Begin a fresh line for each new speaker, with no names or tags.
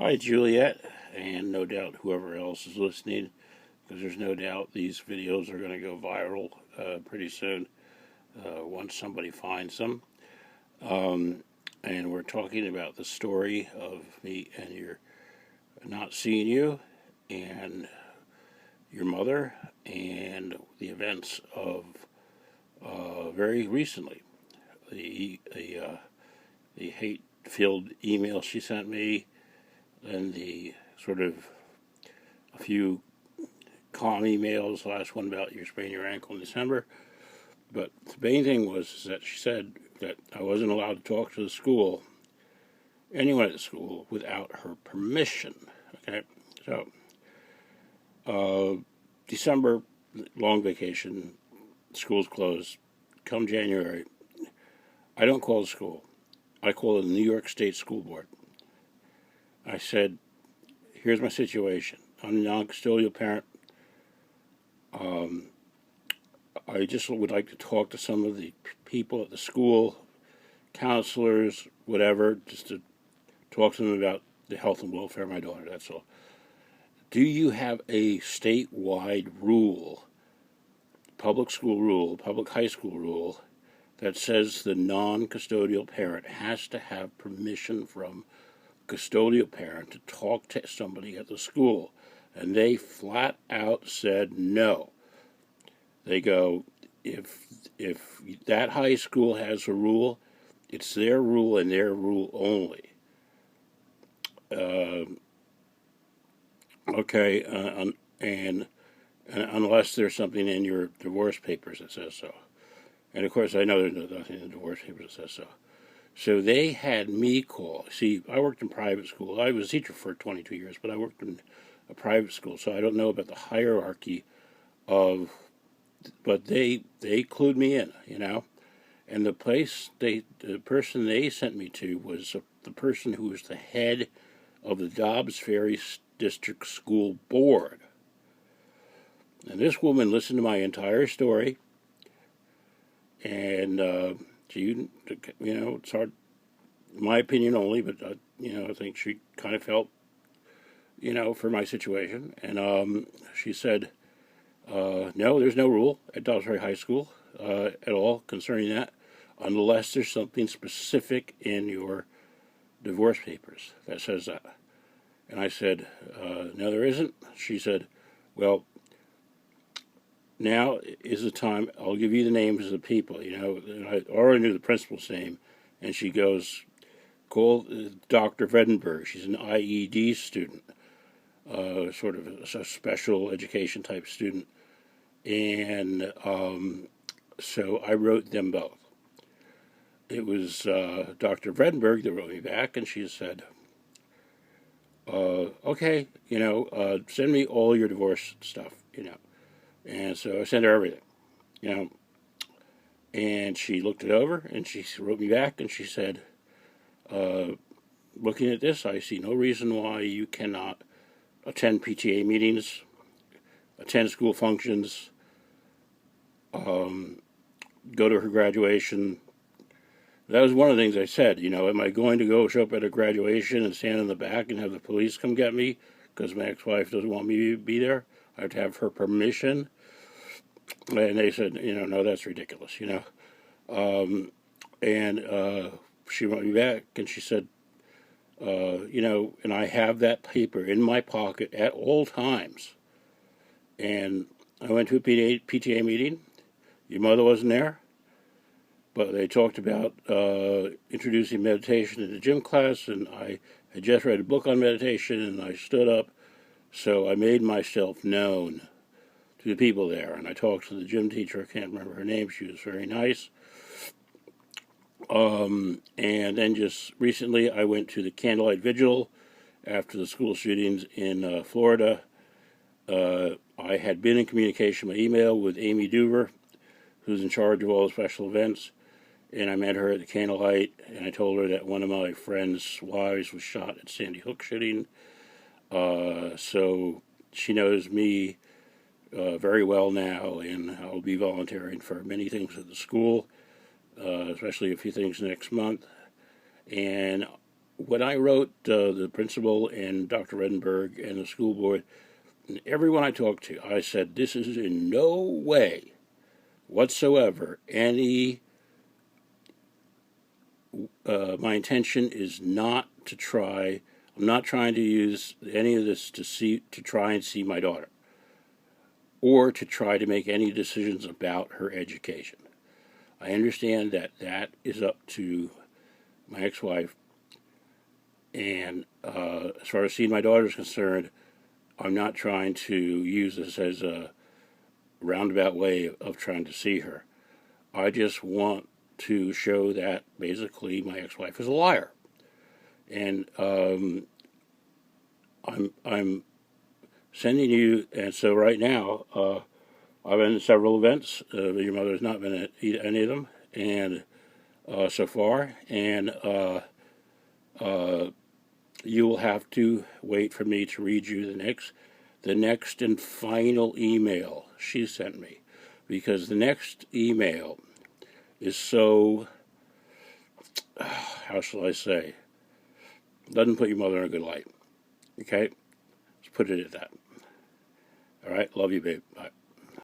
Hi, Juliet, and no doubt whoever else is listening, because there's no doubt these videos are going to go viral pretty soon once somebody finds them. And we're talking about the story of me and your not seeing you, and your mother, and the events of very recently. The hate-filled email she sent me, and the sort of a few calm emails, the last one about you sprained your ankle in December. But the main thing was that she said that I wasn't allowed to talk to the school, anyone at the school, without her permission. Okay, so December, long vacation, school's closed. Come January, I don't call the school. I call the New York State School Board. I said, here's my situation. I'm a non-custodial parent. I just would like to talk to some of the people at the school, counselors, whatever, just to talk to them about the health and welfare of my daughter, that's all. Do you have a statewide rule, public school rule, public high school rule, that says the non-custodial parent has to have permission from custodial parent to talk to somebody at the school? And they flat out said no. They go, if that high school has a rule, it's their rule and their rule only. And unless there's something in your divorce papers that says so. And of course, I know there's nothing in the divorce papers that says so. So they had me call. See, I worked in private school. I was a teacher for 22 years, but I worked in a private school, so I don't know about the hierarchy of. But they clued me in, And the person they sent me to was the person who was the head of the Dobbs Ferry District School Board. And this woman listened to my entire story, and she, it's hard, my opinion only, but I think she kind of felt, for my situation, and she said, no, there's no rule at Dobbs Ferry High School at all concerning that, unless there's something specific in your divorce papers that says that. And I said, no, there isn't. She said, well, now is the time. I'll give you the names of the people. And I already knew the principal's name, and she goes, call Dr. Vredenberg. She's an IED student, sort of a special education type student. And so I wrote them both. It was Dr. Vredenberg that wrote me back, and she said, okay, send me all your divorce stuff, And so I sent her everything, And she looked it over, and she wrote me back, and she said, looking at this, I see no reason why you cannot attend PTA meetings, attend school functions, go to her graduation. That was one of the things I said, am I going to go show up at a graduation and stand in the back and have the police come get me because my ex-wife doesn't want me to be there? I have to have her permission. And they said, no, that's ridiculous, And she wrote me back and she said, and I have that paper in my pocket at all times. And I went to a PTA meeting. Your mother wasn't there, but they talked about introducing meditation in the gym class, and I had just read a book on meditation, and I stood up, so I made myself known to the people there, and I talked to the gym teacher. I can't remember her name. She was very nice. And then just recently, I went to the candlelight vigil after the school shootings in Florida. I had been in communication by email with Amy Duver, who's in charge of all the special events, and I met her at the candlelight, and I told her that one of my friend's wives was shot at Sandy Hook shooting. So she knows me very well now, and I'll be volunteering for many things at the school, especially a few things next month. And when I wrote the principal and Dr. Redenberg and the school board, and everyone I talked to, I said, this is in no way whatsoever my intention is not to try, I'm not trying to use any of this to try and see my daughter, or to try to make any decisions about her education. I understand that that is up to my ex-wife, and as far as seeing my daughter is concerned, I'm not trying to use this as a roundabout way of trying to see her. I just want to show that basically my ex-wife is a liar, and I'm sending you. And so right now, I've been to several events. Your mother has not been at any of them, and so far, and you will have to wait for me to read you the next and final email she sent me, because the next email is so, how shall I say, doesn't put your mother in a good light. Okay? Let's put it at that. All right? Love you, babe. Bye.